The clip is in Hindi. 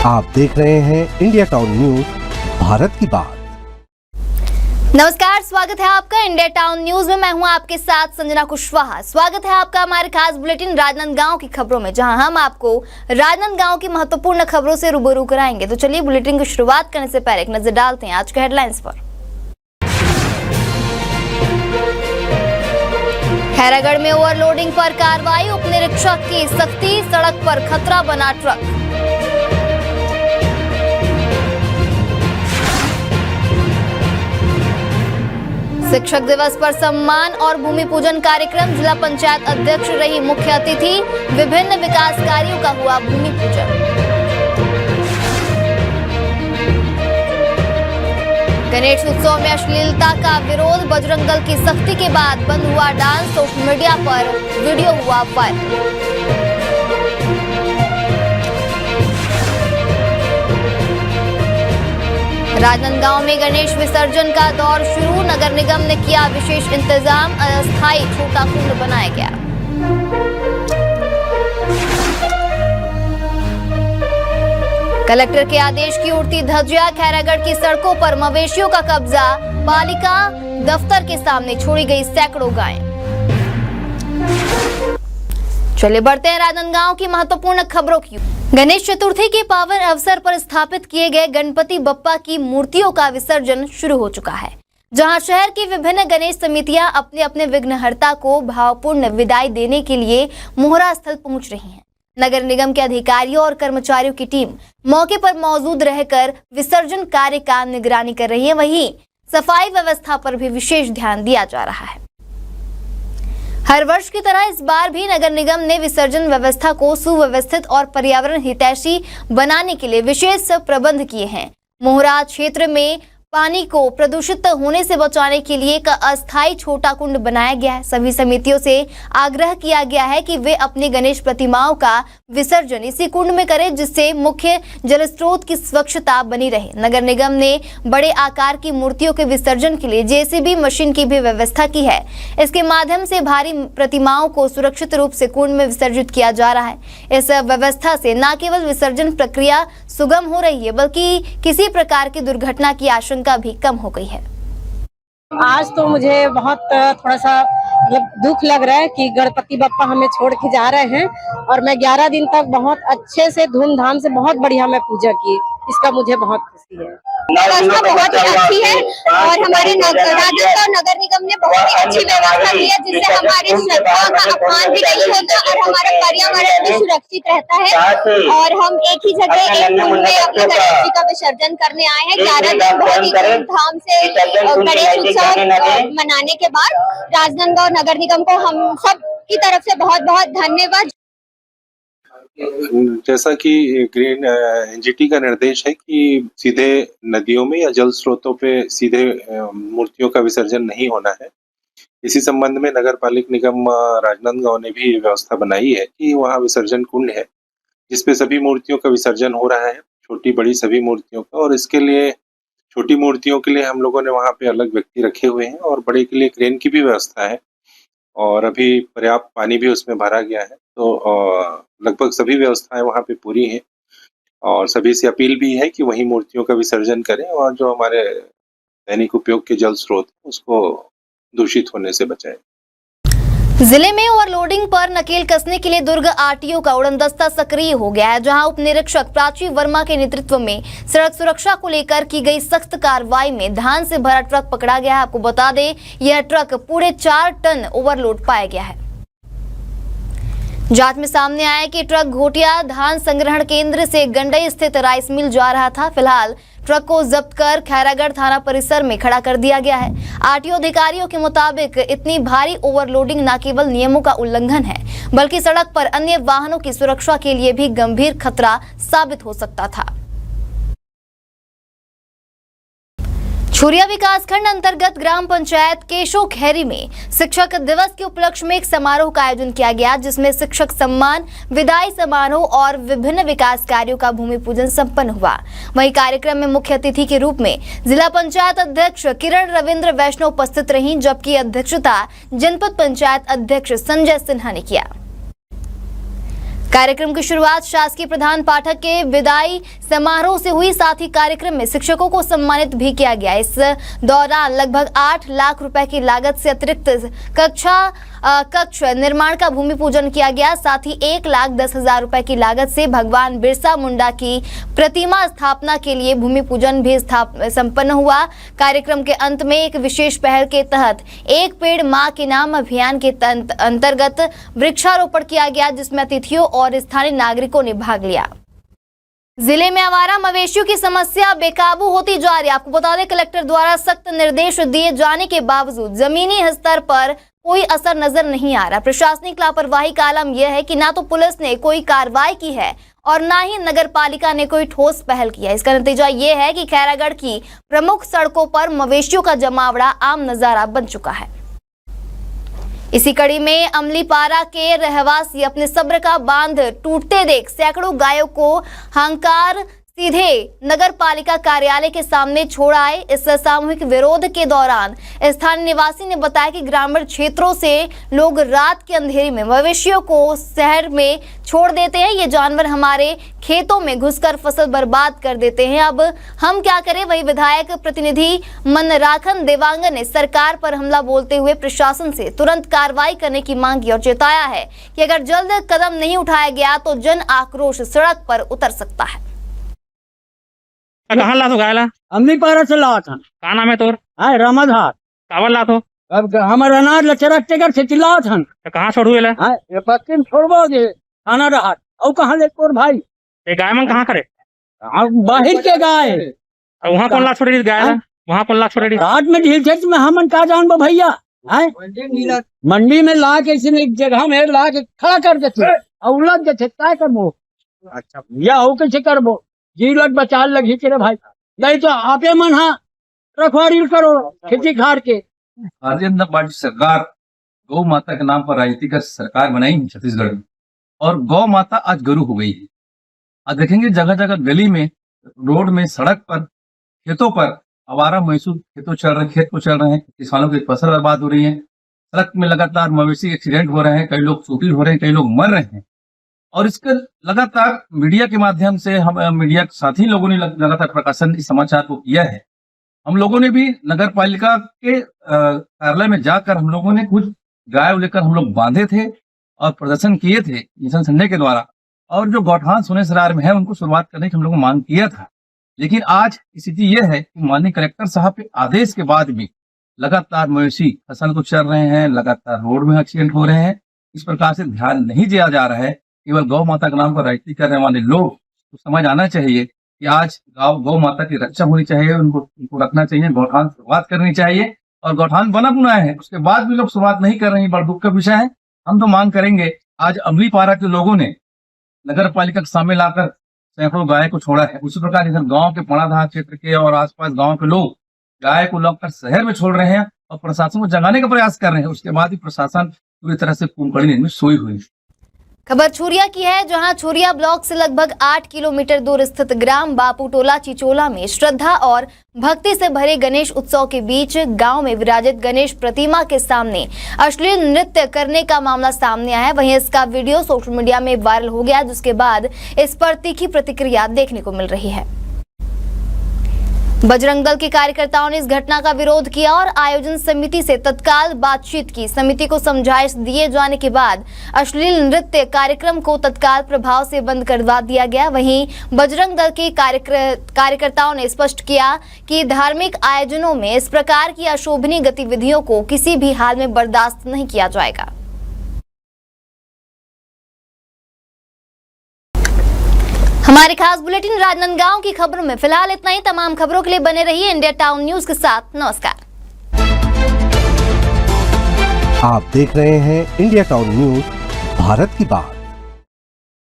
आप देख रहे हैं इंडिया टाउन न्यूज, भारत की बात। नमस्कार, स्वागत है आपका इंडिया टाउन न्यूज में। मैं हूं आपके साथ संजना कुशवाहा। स्वागत है आपका हमारे खास बुलेटिन राजनांदगांव की खबरों में, जहां हम आपको राजनांदगांव की महत्वपूर्ण खबरों से रूबरू कराएंगे। तो चलिए बुलेटिन की शुरुआत करने से पहले एक नजर डालते हैं आज के हेडलाइंस पर। खैरागढ़ में ओवरलोडिंग पर कार्रवाई, उप निरीक्षक की सख्ती, सड़क पर खतरा बना ट्रक। शिक्षक दिवस पर सम्मान और भूमि पूजन कार्यक्रम, जिला पंचायत अध्यक्ष रही मुख्य अतिथि, विभिन्न विकास कार्यों का हुआ भूमि पूजन। गणेश उत्सव में अश्लीलता का विरोध, बजरंग दल की सख्ती के बाद बंद हुआ डांस, सोशल मीडिया पर वीडियो हुआ वायरल। राजनांदगांव में गणेश विसर्जन का दौर शुरू, नगर निगम ने किया विशेष इंतजाम, अस्थायी छोटा कुंड बनाया गया। कलेक्टर के आदेश की उड़ती धज्जियां, खैरागढ़ की सड़कों पर मवेशियों का कब्जा, पालिका दफ्तर के सामने छोड़ी गई सैकड़ों गायें। चलिए बढ़ते हैं राजनांदगांव की महत्वपूर्ण खबरों की। गणेश चतुर्थी के पावन अवसर पर स्थापित किए गए गणपति बप्पा की मूर्तियों का विसर्जन शुरू हो चुका है, जहां शहर की विभिन्न गणेश समितियां अपने अपने विघ्नहर्ता को भावपूर्ण विदाई देने के लिए मोहरा स्थल पहुंच रही हैं। नगर निगम के अधिकारियों और कर्मचारियों की टीम मौके पर मौजूद रहकर विसर्जन कार्य का निगरानी कर रही है। वहीं सफाई व्यवस्था पर भी विशेष ध्यान दिया जा रहा है। हर वर्ष की तरह इस बार भी नगर निगम ने विसर्जन व्यवस्था को सुव्यवस्थित और पर्यावरण हितैषी बनाने के लिए विशेष प्रबंध किए हैं। मोहरा क्षेत्र में पानी को प्रदूषित होने से बचाने के लिए एक अस्थायी छोटा कुंड बनाया गया है। सभी समितियों से आग्रह किया गया है कि वे अपनी गणेश प्रतिमाओं का विसर्जन इसी कुंड में करें, जिससे मुख्य जल स्रोत की स्वच्छता बनी रहे। नगर निगम ने बड़े आकार की मूर्तियों के विसर्जन के लिए जेसीबी मशीन की भी व्यवस्था की है। इसके माध्यम से भारी प्रतिमाओं को सुरक्षित रूप से कुंड में विसर्जित किया जा रहा है। इस व्यवस्था से न केवल विसर्जन प्रक्रिया सुगम हो रही है, बल्कि किसी प्रकार की दुर्घटना की आशंका भी कम हो गई है। आज तो मुझे बहुत थोड़ा सा दुख लग रहा है कि गणपति बप्पा हमें छोड़ के जा रहे हैं, और मैं 11 दिन तक बहुत अच्छे से धूमधाम से बहुत बढ़िया मैं पूजा की, इसका मुझे बहुत खुशी है। व्यवस्था बहुत ही अच्छी है और हमारे राजनांदगांव नगर निगम ने बहुत ही अच्छी व्यवस्था की है, जिससे हमारे श्रद्धा का अपमान भी नहीं होता और हमारा पर्यावरण भी सुरक्षित रहता है। और हम एक ही जगह एक कुंड में अपने गणेश जी का विसर्जन करने आए हैं। 11 दिन बहुत ही धूमधाम से गणेश उत्सव मनाने के बाद राजनांदगांव नगर निगम को हम सब की तरफ से बहुत बहुत धन्यवाद। जैसा कि ग्रीन एनजीटी का निर्देश है कि सीधे नदियों में या जल स्रोतों पे सीधे मूर्तियों का विसर्जन नहीं होना है। इसी संबंध में नगर पालिक निगम राजनांदगांव ने भी व्यवस्था बनाई है कि वहाँ विसर्जन कुंड है, जिसपे सभी मूर्तियों का विसर्जन हो रहा है, छोटी बड़ी सभी मूर्तियों का। और इसके लिए छोटी मूर्तियों के लिए हम लोगों ने वहाँ पे अलग व्यक्ति रखे हुए हैं और बड़े के लिए क्रेन की भी व्यवस्था है, और अभी पर्याप्त पानी भी उसमें भरा गया है। तो लगभग सभी व्यवस्थाएं वहाँ पे पूरी हैं, और सभी से अपील भी है कि वही मूर्तियों का विसर्जन करें और जो हमारे दैनिक उपयोग के जल स्रोत उसको दूषित होने से बचाएं। जिले में ओवरलोडिंग पर नकेल कसने के लिए दुर्ग आरटीओ का उड़नदस्ता सक्रिय हो गया है, जहां उप निरीक्षक प्राची वर्मा के नेतृत्व में सड़क सुरक्षा को लेकर की गई सख्त कार्रवाई में धान से भरा ट्रक पकड़ा गया है। आपको बता दें, यह ट्रक पूरे 4 टन ओवरलोड पाया गया है। जांच में सामने आया कि ट्रक घोटिया धान संग्रहण केंद्र से गंडई स्थित राइस मिल जा रहा था। फिलहाल ट्रक को जब्त कर खैरागढ़ थाना परिसर में खड़ा कर दिया गया है। आरटीओ अधिकारियों के मुताबिक इतनी भारी ओवरलोडिंग न केवल नियमों का उल्लंघन है, बल्कि सड़क पर अन्य वाहनों की सुरक्षा के लिए भी गंभीर खतरा साबित हो सकता था। छुरिया विकासखंड अंतर्गत ग्राम पंचायत केशो खैरी में शिक्षक दिवस के उपलक्ष्य में एक समारोह का आयोजन किया गया, जिसमें शिक्षक सम्मान, विदाई समारोह और विभिन्न विकास कार्यों का भूमि पूजन संपन्न हुआ। वहीं कार्यक्रम में मुख्य अतिथि के रूप में जिला पंचायत अध्यक्ष किरण रविंद्र वैष्णव उपस्थित रहीं, जबकि अध्यक्षता जनपद पंचायत अध्यक्ष संजय सिन्हा ने किया। कार्यक्रम की शुरुआत शासकीय प्रधान पाठक के विदाई समारोह से हुई। साथ ही कार्यक्रम में शिक्षकों को सम्मानित भी किया गया। इस दौरान लगभग 8 लाख रुपए की लागत से अतिरिक्त कक्ष निर्माण का भूमि पूजन किया गया। साथ ही 1,10,000 रुपए की लागत से भगवान बिरसा मुंडा की प्रतिमा स्थापना के लिए भूमि पूजन भी संपन्न हुआ। कार्यक्रम के अंत में एक विशेष पहल के तहत एक पेड़ मां के नाम अभियान के अंतर्गत वृक्षारोपण किया गया, जिसमें अतिथियों और स्थानीय नागरिकों ने भाग लिया। जिले में आवारा मवेशियों की समस्या बेकाबू होती जा रही है। आपको बता दें, कलेक्टर द्वारा सख्त निर्देश दिए जाने के बावजूद जमीनी स्तर पर कोई असर नजर नहीं आ रहा। प्रशासनिक लापरवाही का आलम यह है कि ना तो पुलिस ने कोई कार्रवाई की है और ना ही नगर पालिका ने कोई ठोस पहल किया। इसका नतीजा ये है कि खैरागढ़ की प्रमुख सड़कों पर मवेशियों का जमावड़ा आम नजारा बन चुका है। इसी कड़ी में अमलीपारा के रहवासी अपने सब्र का बांध टूटते देख सैकड़ों गायों को हंकार सीधे नगर पालिका कार्यालय के सामने छोड़ आए। इस सामूहिक विरोध के दौरान स्थानीय निवासी ने बताया कि ग्रामीण क्षेत्रों से लोग रात के अंधेरे में मवेशियों को शहर में छोड़ देते हैं। ये जानवर हमारे खेतों में घुसकर फसल बर्बाद कर देते हैं। अब हम क्या करें। वही विधायक प्रतिनिधि मनराखन देवांगन ने सरकार पर हमला बोलते हुए प्रशासन से तुरंत कार्रवाई करने की मांग की और चेताया है कि अगर जल्द कदम नहीं उठाया गया तो जन आक्रोश सड़क पर उतर सकता है। कहाँ ला तो गायला? अमलीपारा से ला था। का नाम है तोर? हाय रामाधार। कावल ला तो? अब हमार अनाज लचरक टेकर से चिल्ला था। कहाँ छोड़ू एला? हाय ये पत्तीन छोड़बोगे खाना रहा। औ कहाँ ले तोर भाई? ये गाय मन कहाँ करे? बाहर के गाय। वहाँ कौन ला छोड़ी रही गाय? वहाँ कौन ला छोड़ी रही? रात में ढील खेत में हमन का जानबो भैया? हाय मंडी में ला के इसने एक जगह में ला के खड़ा कर देते और उलट देते काय करबो? अच्छा या हो कैसे करबो? जीलत बचाल लगी तेरे भाई, नहीं तो आपे मन हाँ रखवारी करो खेती खार के। भारतीय जनता पार्टी सरकार गौ माता के नाम पर राजनीति का सरकार बनाई है छत्तीसगढ़ में, और गौ माता आज गुरु हो गई है। आज देखेंगे जगह जगह गली में, रोड में, सड़क पर, खेतों पर आवारा मवेशी खेत को चल रहे हैं। किसानों की फसल बर्बाद हो रही है। सड़क में लगातार मवेशी एक्सीडेंट हो रहे हैं, कई लोग चोटिल हो रहे हैं, कई लोग मर रहे हैं। और इसके लगातार मीडिया के माध्यम से हम मीडिया के साथी लोगों ने लगातार प्रकाशन इस समाचार को किया है। हम लोगों ने भी नगर पालिका के कार्यालय में जाकर हम लोगों ने कुछ गाय लेकर हम लोग बांधे थे और प्रदर्शन किए थे मिशन संडे के द्वारा। और जो गौठान सोने सरार में है उनको शुरुआत करने की हम लोगों ने मांग किया था। लेकिन आज स्थिति यह है कि माननीय कलेक्टर साहब के आदेश के बाद भी लगातार मवेशी फसल को चल रहे हैं, लगातार रोड में एक्सीडेंट हो रहे हैं। इस प्रकार से ध्यान नहीं दिया जा रहा है। केवल गौ माता के नाम पर राजनीति करने वाले लोग को समझ आना चाहिए कि आज गौ माता की रक्षा होनी चाहिए, उनको रखना चाहिए, गौठान शुरुआत करनी चाहिए। और गौठान बना बुनाया है, उसके बाद भी लोग शुरुआत नहीं कर रहे हैं, बड़ा दुख का विषय है। हम तो मांग करेंगे, आज अमलीपारा के लोगों ने नगर पालिका के सामने लाकर सैकड़ों गाय को छोड़ा है। उसी प्रकार इधर गाँव के पणाधार क्षेत्र के और आसपास गाँव के लोग गाय को लाकर शहर में छोड़ रहे हैं और प्रशासन को जगाने का प्रयास कर रहे हैं। उसके बाद भी प्रशासन पूरी तरह से कुंभकड़ी नींद में सोई हुई। खबर छुरिया की है, जहां छुरिया ब्लॉक से लगभग 8 किलोमीटर दूर स्थित ग्राम बापूटोला चिचोला में श्रद्धा और भक्ति से भरे गणेश उत्सव के बीच गांव में विराजित गणेश प्रतिमा के सामने अश्लील नृत्य करने का मामला सामने आया है। वहीं इसका वीडियो सोशल मीडिया में वायरल हो गया, जिसके बाद इस पर तीखी प्रतिक्रिया देखने को मिल रही है। बजरंग दल के कार्यकर्ताओं ने इस घटना का विरोध किया और आयोजन समिति से तत्काल बातचीत की। समिति को समझाइश दिए जाने के बाद अश्लील नृत्य कार्यक्रम को तत्काल प्रभाव से बंद करवा दिया गया। वहीं बजरंग दल के कार्यकर्ताओं ने स्पष्ट किया कि धार्मिक आयोजनों में इस प्रकार की अशोभनीय गतिविधियों को किसी भी हाल में बर्दाश्त नहीं किया जाएगा। हमारे खास बुलेटिन राजनांदगांव की खबरों में फिलहाल इतना ही। तमाम खबरों के लिए बने रहिए इंडिया टाउन न्यूज के साथ। नमस्कार। आप देख रहे हैं इंडिया टाउन न्यूज, भारत की बात।